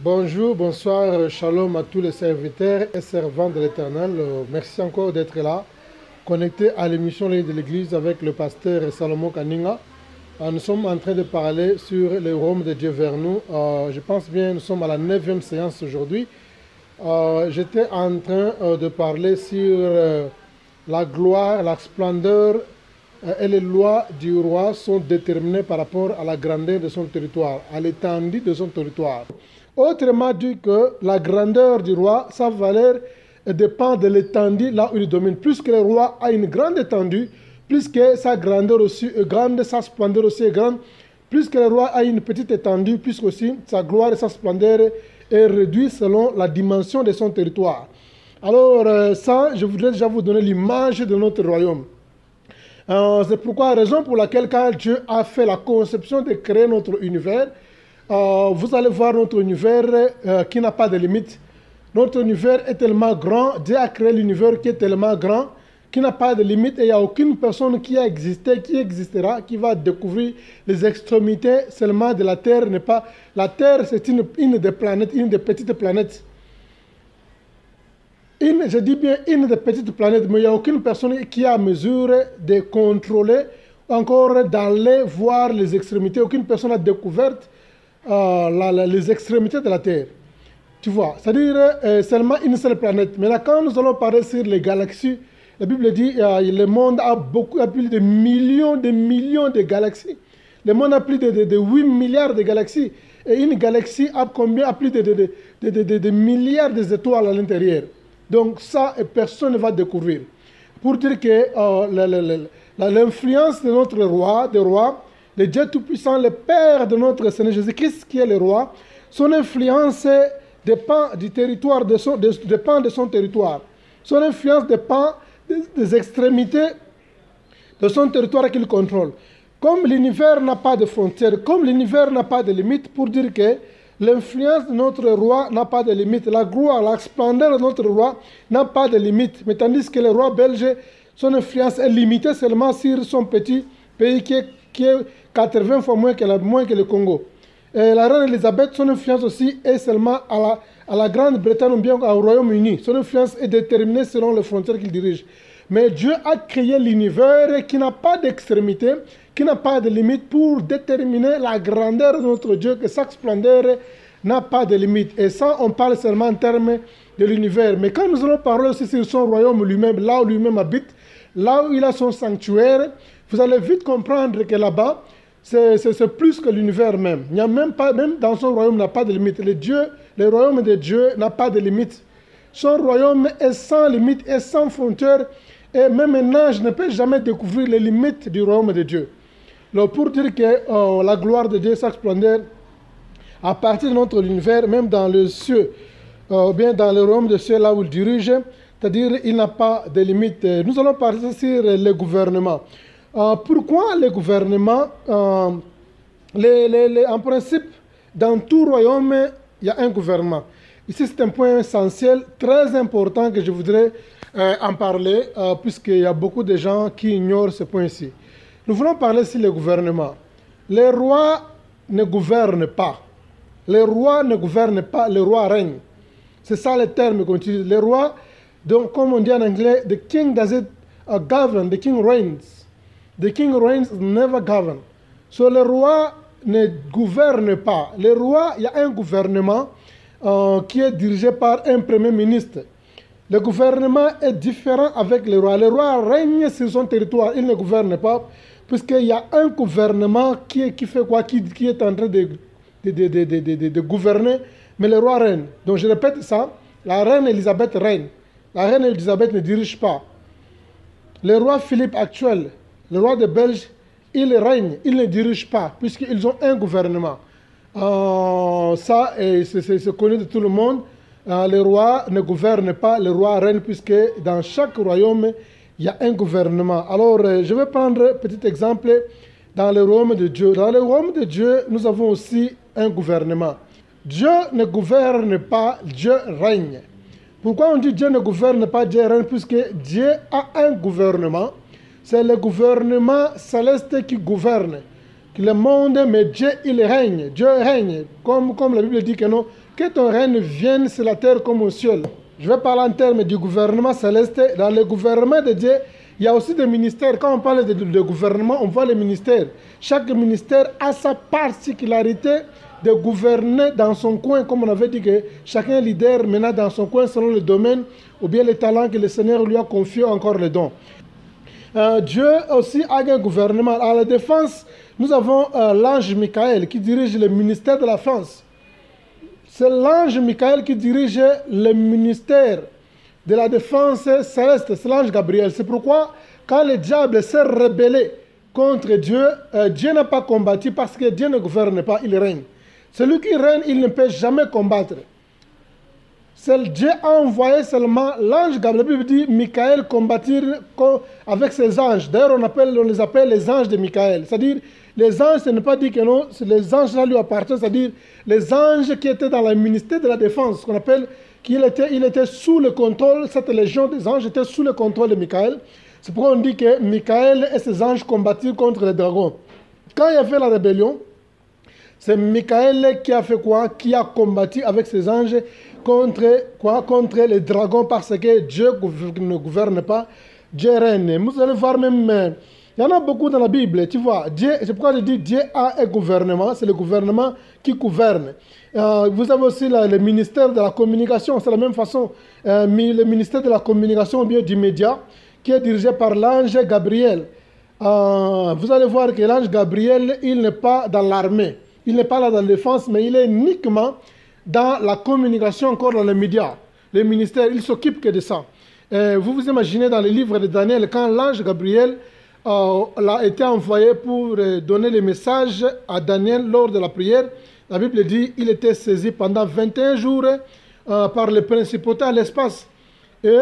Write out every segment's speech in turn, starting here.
Bonjour, bonsoir, shalom à tous les serviteurs et servants de l'Éternel. Merci encore d'être là, connectés à l'émission L'œil de l'Église avec le pasteur Salomon Kaninga. Nous sommes en train de parler sur le royaume de Dieu vers nous. Je pense bien, nous sommes à la 9e séance aujourd'hui. J'étais en train de parler sur la gloire, la splendeur et les lois du roi sont déterminées par rapport à la grandeur de son territoire, à l'étendue de son territoire. Autrement dit que la grandeur du roi, sa valeur dépend de l'étendue là où il domine. Plus que le roi a une grande étendue, plus que sa grandeur aussi est grande, sa splendeur aussi est grande. Plus que le roi a une petite étendue, plus aussi sa gloire et sa splendeur est réduite selon la dimension de son territoire. Alors ça, je voudrais déjà vous donner l'image de notre royaume. C'est pourquoi, raison pour laquelle quand Dieu a fait la conception de créer notre univers, vous allez voir notre univers qui n'a pas de limite. Notre univers est tellement grand, Dieu a créé l'univers qui est tellement grand, qui n'a pas de limite, et il n'y a aucune personne qui a existé, qui existera, qui va découvrir les extrémités seulement de la Terre. La Terre, c'est une des planètes, une des petites planètes. Je dis bien une des petites planètes, mais il n'y a aucune personne qui a mesure de contrôler, encore d'aller voir les extrémités. Aucune personne n'a découvert les extrémités de la Terre. Tu vois, c'est-à-dire seulement une seule planète. Maintenant, quand nous allons parler sur les galaxies, la Bible dit que le monde a plus de millions de galaxies. Le monde a plus de 8 milliards de galaxies. Et une galaxie a combien? A plus de milliards d'étoiles à l'intérieur. Donc ça, personne ne va découvrir. Pour dire que l'influence de notre roi, le Dieu Tout-Puissant, le Père de notre Seigneur Jésus-Christ, qui est le roi, son influence dépend du territoire, dépend de son territoire. Son influence dépend des extrémités de son territoire qu'il contrôle. Comme l'univers n'a pas de frontières, comme l'univers n'a pas de limite, pour dire que l'influence de notre roi n'a pas de limite. La gloire, la splendeur de notre roi n'a pas de limite. Mais tandis que le roi belge, son influence est limitée seulement sur son petit pays qui est 80 fois moins que le Congo. Et la reine Elisabeth, son influence aussi est seulement à la Grande-Bretagne ou bien au Royaume-Uni. Son influence est déterminée selon les frontières qu'il dirige. Mais Dieu a créé l'univers qui n'a pas d'extrémité, qui n'a pas de limite pour déterminer la grandeur de notre Dieu, que sa splendeur n'a pas de limite. Et ça, on parle seulement en termes de l'univers. Mais quand nous allons parler aussi sur son royaume lui-même, là où lui-même habite, là où il a son sanctuaire, vous allez vite comprendre que là-bas, c'est plus que l'univers même. Il n'y a même dans son royaume, n'a pas de limite. Le royaume de Dieu n'a pas de limite. Son royaume est sans limite, est sans frontières. Et même un ange ne peut jamais découvrir les limites du royaume de Dieu. Alors pour dire que la gloire de Dieu, sa splendeur, à partir de notre univers, même dans le ciel, bien dans le royaume de ciel, là où il dirige, c'est-à-dire il n'a pas de limite. Nous allons parler sur le gouvernement. Pourquoi le gouvernement en principe, dans tout royaume, il y a un gouvernement. Ici, c'est un point essentiel, très important que je voudrais en parler, puisqu'il y a beaucoup de gens qui ignorent ce point-ci. Nous voulons parler sur le gouvernement. Les rois ne gouvernent pas. Les rois ne gouvernent pas, le roi règne. C'est ça le terme qu'on utilise. Les rois, donc, comme on dit en anglais, the king doesn't govern, the king reigns. The king reigns, never govern. So, le roi ne gouverne pas. Le roi, il y a un gouvernement qui est dirigé par un premier ministre. Le gouvernement est différent avec le roi. Le roi règne sur son territoire, il ne gouverne pas, puisqu'il y a un gouvernement qui fait quoi, qui est en train de gouverner, mais le roi règne. Donc je répète ça, la reine Elisabeth règne. La reine Elisabeth ne dirige pas. Le roi Philippe actuel, le roi de Belge, il règne, il ne dirige pas, puisqu'ils ont un gouvernement. Ça, c'est connu de tout le monde. Le roi ne gouverne pas, le roi règne, puisque dans chaque royaume, il y a un gouvernement. Alors, je vais prendre un petit exemple dans le royaume de Dieu. Dans le royaume de Dieu, nous avons aussi un gouvernement. Dieu ne gouverne pas, Dieu règne. Pourquoi on dit Dieu ne gouverne pas, Dieu règne? Puisque Dieu a un gouvernement. C'est le gouvernement céleste qui gouverne. que le monde, mais Dieu, il règne. Dieu règne. Comme la Bible dit que non, que ton règne vienne sur la terre comme au ciel. Je vais parler en termes du gouvernement céleste. Dans le gouvernement de Dieu, il y a aussi des ministères. Quand on parle de gouvernement, on voit les ministères. Chaque ministère a sa particularité de gouverner dans son coin, comme on avait dit que chacun leader maintenant dans son coin selon le domaine ou bien les talents que le Seigneur lui a confié, encore les dons. Dieu aussi a un gouvernement. À la défense, nous avons l'ange Michael qui dirige le ministère de la France. C'est l'ange Michael qui dirige le ministère de la défense céleste. C'est l'ange Gabriel. C'est pourquoi quand le diable s'est rebellé contre Dieu, Dieu n'a pas combattu parce que Dieu ne gouverne pas, il règne. Celui qui règne, il ne peut jamais combattre. Dieu a envoyé seulement l'ange Gabriel. La Bible dit Michael combattir avec ses anges. D'ailleurs, on les appelle les anges de Michael. C'est-à-dire, les anges, ce n'est pas dit que non, les anges là lui appartiennent, c'est-à-dire les anges qui étaient dans le ministère de la défense, qu'on appelle, il était sous le contrôle, cette légion des anges était sous le contrôle de Michael. C'est pourquoi on dit que Michael et ses anges combattirent contre les dragons. Quand il y avait la rébellion, c'est Michael qui a fait quoi? Qui a combattu avec ses anges contre les dragons, parce que Dieu ne gouverne pas, Dieu règne. Vous allez voir même, il y en a beaucoup dans la Bible, tu vois. C'est pourquoi je dis Dieu a un gouvernement, c'est le gouvernement qui gouverne. Vous avez aussi le ministère de la communication, c'est la même façon. Le ministère de la communication ou bien du média, qui est dirigé par l'ange Gabriel. Vous allez voir que l'ange Gabriel, il n'est pas dans l'armée. Il n'est pas là dans la défense, mais il est uniquement dans la communication, encore dans les médias. Les ministères, il s'occupe que de ça. Vous vous imaginez dans le livre de Daniel, quand l'ange Gabriel a été envoyé pour donner les messages à Daniel lors de la prière, la Bible dit qu'il était saisi pendant 21 jours par les principautés à l'espace. Et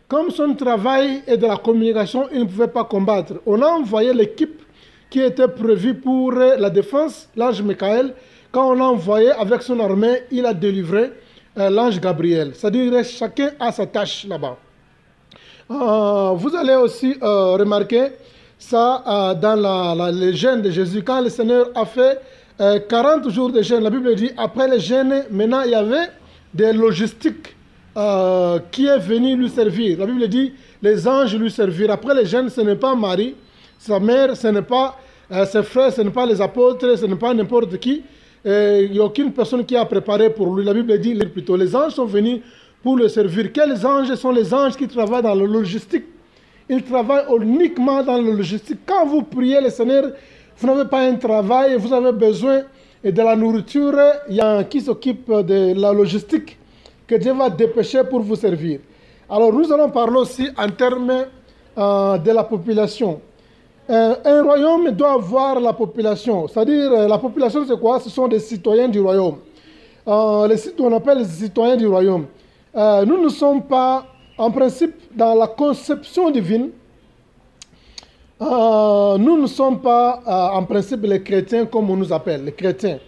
comme son travail est de la communication, il ne pouvait pas combattre. On a envoyé l'équipe qui était prévue pour la défense, l'ange Michael. Quand on l'a envoyé avec son armée, il a délivré l'ange Gabriel. C'est-à-dire chacun a sa tâche là-bas. Vous allez aussi remarquer ça dans les jeûnes de Jésus. Quand le Seigneur a fait 40 jours de jeûne, la Bible dit, après les jeûnes, maintenant il y avait des logistiques qui est venu lui servir. La Bible dit, les anges lui servirent. Après les jeûnes, ce n'est pas Marie, sa mère, ce n'est pas ses frères, ce n'est pas les apôtres, ce n'est pas n'importe qui. Il n'y a aucune personne qui a préparé pour lui. La Bible dit plutôt, les anges sont venus pour le servir. Quels anges sont les anges qui travaillent dans la logistique? Ils travaillent uniquement dans la logistique. Quand vous priez le Seigneur, vous n'avez pas un travail, vous avez besoin de la nourriture, il y a un qui s'occupe de la logistique que Dieu va dépêcher pour vous servir. Alors nous allons parler aussi en termes de la population. Un royaume doit avoir la population. C'est-à-dire, la population, c'est quoi? Ce sont des citoyens du royaume. On appelle les citoyens du royaume. Nous ne sommes pas, en principe, dans la conception divine, nous ne sommes pas, en principe, les chrétiens comme on nous appelle, les chrétiens.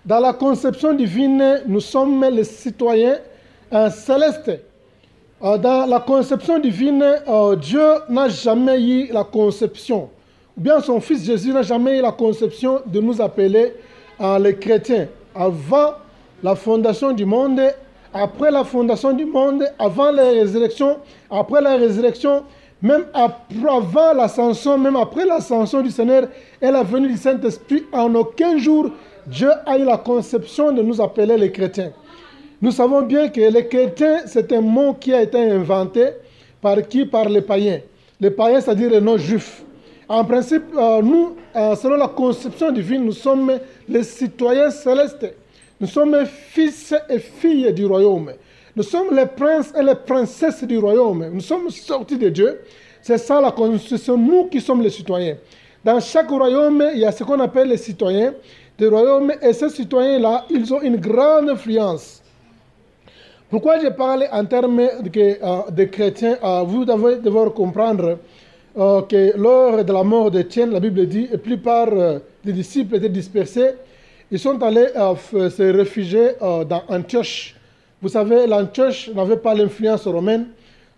Dans la conception divine, nous sommes les citoyens célestes. Dans la conception divine, Dieu n'a jamais eu la conception, ou bien son Fils Jésus n'a jamais eu la conception de nous appeler les chrétiens. Avant la fondation du monde, après la fondation du monde, avant la résurrection, après la résurrection, même avant l'ascension, même après l'ascension du Seigneur et la venue du Saint-Esprit, en aucun jour, Dieu a eu la conception de nous appeler les chrétiens. Nous savons bien que les chrétiens, c'est un mot qui a été inventé par qui? Par les païens. Les païens, c'est-à-dire les non-juifs. En principe, nous, selon la conception divine, nous sommes les citoyens célestes. Nous sommes fils et filles du royaume. Nous sommes les princes et les princesses du royaume. Nous sommes sortis de Dieu. C'est ça la constitution, nous qui sommes les citoyens. Dans chaque royaume, il y a ce qu'on appelle les citoyens du royaume. Et ces citoyens-là, ils ont une grande influence. Pourquoi je parle en termes de chrétiens? Vous devez devoir comprendre que lors de la mort d'Étienne, la Bible dit, la plupart des disciples étaient dispersés. Ils sont allés se réfugier dans Antioche. Vous savez, l'Antioche n'avait pas l'influence romaine.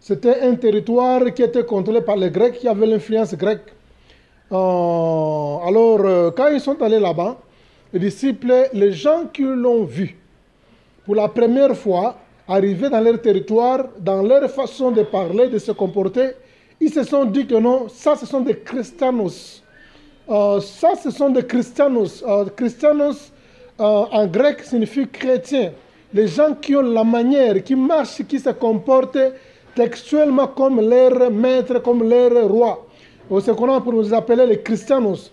C'était un territoire qui était contrôlé par les Grecs, qui avait l'influence grecque. Quand ils sont allés là-bas, les disciples, les gens qui l'ont vu pour la première fois, arriver dans leur territoire, dans leur façon de parler, de se comporter, ils se sont dit que non, ça ce sont des christianos. Ça ce sont des christianos. Christianos en grec signifie chrétien. Les gens qui ont la manière, qui marchent, qui se comportent textuellement comme leur maître, comme leur roi. C'est qu'on a pour nous appeler les christianos.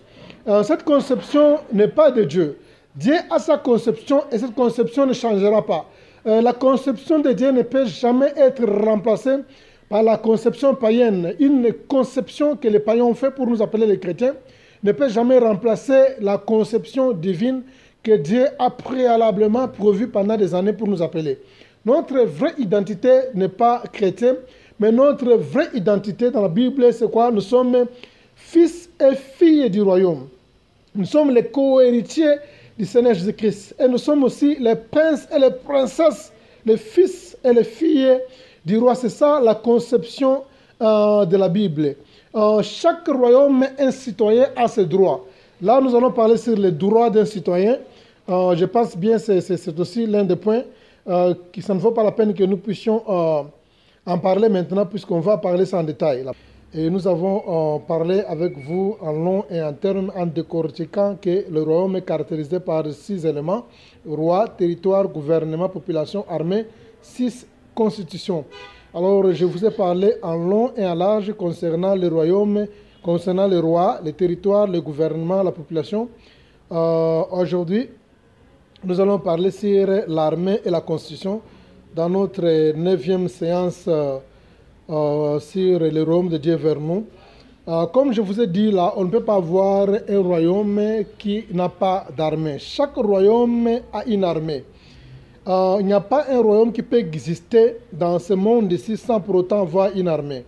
Cette conception n'est pas de Dieu. Dieu a sa conception et cette conception ne changera pas. La conception de Dieu ne peut jamais être remplacée par la conception païenne. Une conception que les païens ont fait pour nous appeler les chrétiens ne peut jamais remplacer la conception divine que Dieu a préalablement prévue pendant des années pour nous appeler. Notre vraie identité n'est pas chrétienne, mais notre vraie identité dans la Bible, c'est quoi? Nous sommes fils et filles du royaume. Nous sommes les co-héritiers du Seigneur Jésus-Christ. Et nous sommes aussi les princes et les princesses, les fils et les filles du roi. C'est ça la conception de la Bible. Chaque royaume, un citoyen a ses droits. Là, nous allons parler sur les droits d'un citoyen. Je pense bien que c'est aussi l'un des points qui ça ne vaut pas la peine que nous puissions en parler maintenant, puisqu'on va parler ça en détail. Et nous avons parlé avec vous en long et en terme en décortiquant que le royaume est caractérisé par 6 éléments: roi, territoire, gouvernement, population, armée, 6 constitutions. Alors, je vous ai parlé en long et en large concernant le royaume, concernant le roi, le territoire, le gouvernement, la population. Aujourd'hui, nous allons parler sur l'armée et la constitution dans notre 9e séance sur le royaume de Dieu vers nous. Comme je vous ai dit là, on ne peut pas avoir un royaume qui n'a pas d'armée. Chaque royaume a une armée. Il n'y a pas un royaume qui peut exister dans ce monde ici sans pour autant avoir une armée.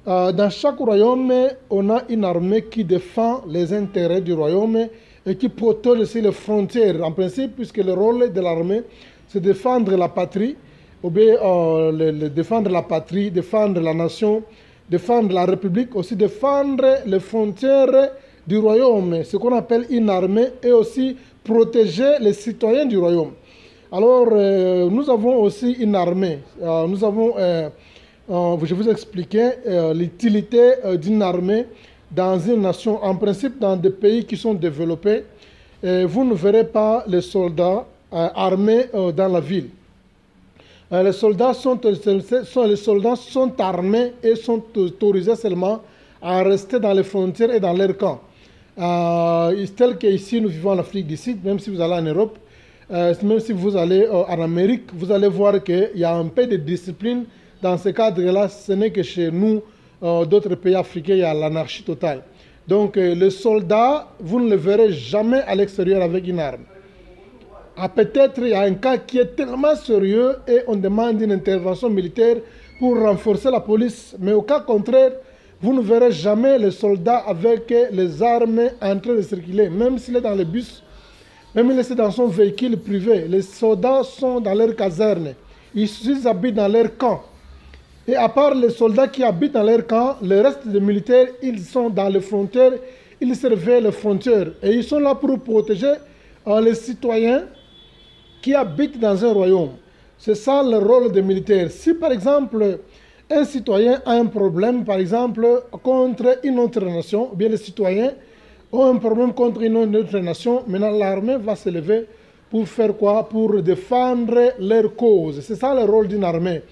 Dans chaque royaume, on a une armée qui défend les intérêts du royaume et qui protège aussi les frontières. En principe, puisque le rôle de l'armée, c'est défendre la patrie, ou bien défendre la patrie, défendre la nation, défendre la République, aussi défendre les frontières du royaume, ce qu'on appelle une armée, et aussi protéger les citoyens du royaume. Alors, nous avons aussi une armée. Je vous expliquais l'utilité d'une armée dans une nation. En principe, dans des pays qui sont développés, vous ne verrez pas les soldats armés dans la ville. Les soldats sont armés et sont autorisés seulement à rester dans les frontières et dans leur camp. Tel qu'ici, nous vivons en Afrique du Sud, même si vous allez en Europe, même si vous allez en Amérique, vous allez voir qu'il y a un peu de discipline. Dans ce cadre-là, ce n'est que chez nous, d'autres pays africains, il y a l'anarchie totale. Donc, le soldat, vous ne le verrez jamais à l'extérieur avec une arme. Peut-être il y a un cas qui est tellement sérieux et on demande une intervention militaire pour renforcer la police. Mais au cas contraire, vous ne verrez jamais le soldat avec les armes en train de circuler, même s'il est dans le bus. Même s'il est dans son véhicule privé, les soldats sont dans leur caserne. Ils habitent dans leur camp. Et à part les soldats qui habitent dans leur camp, le reste des militaires, ils sont dans les frontières, ils surveillent les frontières. Et ils sont là pour protéger les citoyens qui habitent dans un royaume. C'est ça le rôle des militaires. Si par exemple, un citoyen a un problème, par exemple, contre une autre nation, ou bien les citoyens ont un problème contre une autre nation, maintenant l'armée va se lever pour faire quoi? Pour défendre leur cause. C'est ça le rôle d'une armée.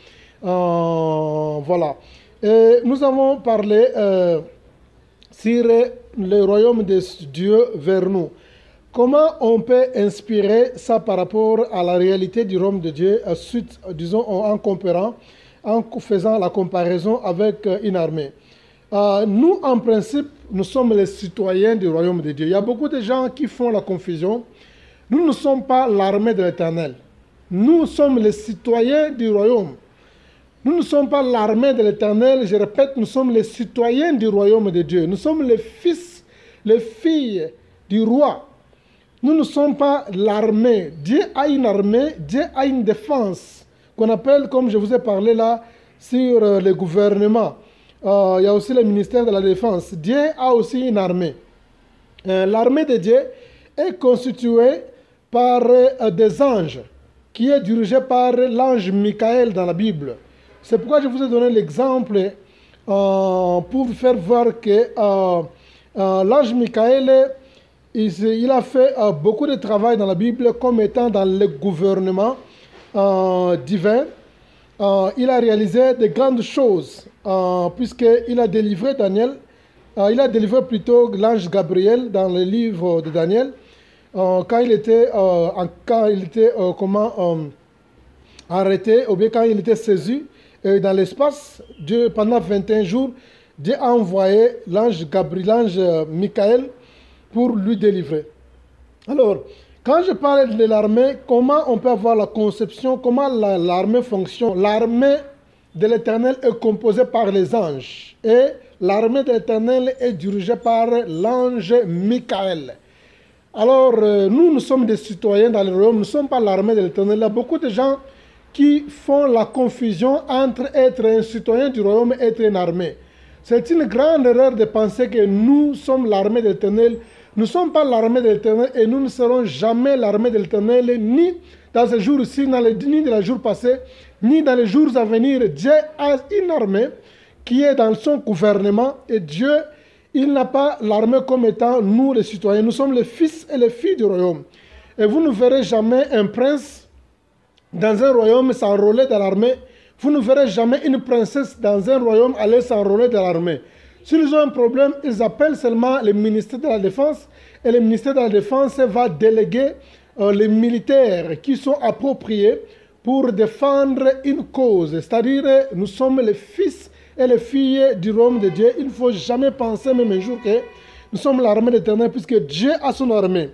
Voilà. Et nous avons parlé sur le royaume de Dieu vers nous. Comment on peut inspirer ça par rapport à la réalité du royaume de Dieu, suite, disons, en comparant, en faisant la comparaison avec une armée? Nous, en principe, nous sommes les citoyens du royaume de Dieu. Il y a beaucoup de gens qui font la confusion. Nous ne sommes pas l'armée de l'Éternel. Nous sommes les citoyens du royaume. Nous ne sommes pas l'armée de l'Éternel. Je répète, nous sommes les citoyens du royaume de Dieu. Nous sommes les fils, les filles du roi. Nous ne sommes pas l'armée. Dieu a une armée, Dieu a une défense, qu'on appelle, comme je vous ai parlé là, sur le gouvernement. il y a aussi le ministère de la Défense. Dieu a aussi une armée. L'armée de Dieu est constituée par des anges, qui est dirigée par l'ange Michael dans la Bible. C'est pourquoi je vous ai donné l'exemple pour vous faire voir que l'ange Michael, il a fait beaucoup de travail dans la Bible comme étant dans le gouvernement divin. Il a réalisé de grandes choses, puisqu'il a délivré Daniel, il a délivré plutôt l'ange Gabriel dans le livre de Daniel, quand il était, arrêté, ou bien quand il était saisi dans l'espace, pendant 21 jours, Dieu a envoyé l'ange Gabriel, l'ange Michael, pour lui délivrer. Alors, quand je parle de l'armée, comment on peut avoir la conception, comment l'armée fonctionne? L'armée de l'Éternel est composée par les anges. Et l'armée de l'Éternel est dirigée par l'ange Michael. Alors, nous sommes des citoyens dans le royaume, nous ne sommes pas l'armée de l'Éternel. Il y a beaucoup de gens qui font la confusion entre être un citoyen du royaume et être une armée. C'est une grande erreur de penser que nous sommes l'armée de l'Éternel. Nous ne sommes pas l'armée de l'Éternel et nous ne serons jamais l'armée de l'Éternel, ni dans ce jour-ci, ni dans les jours passés, ni dans les jours à venir. Dieu a une armée qui est dans son gouvernement et Dieu, il n'a pas l'armée comme étant nous les citoyens. Nous sommes les fils et les filles du royaume. Et vous ne verrez jamais un prince dans un royaume s'enrôler dans l'armée. Vous ne verrez jamais une princesse dans un royaume aller s'enrôler dans l'armée. S'ils ont un problème, ils appellent seulement le ministère de la Défense et le ministère de la Défense va déléguer les militaires qui sont appropriés pour défendre une cause. C'est-à-dire, nous sommes les fils et les filles du royaume de Dieu. Il ne faut jamais penser même un jour que nous sommes l'armée de l'Éternel puisque Dieu a son armée.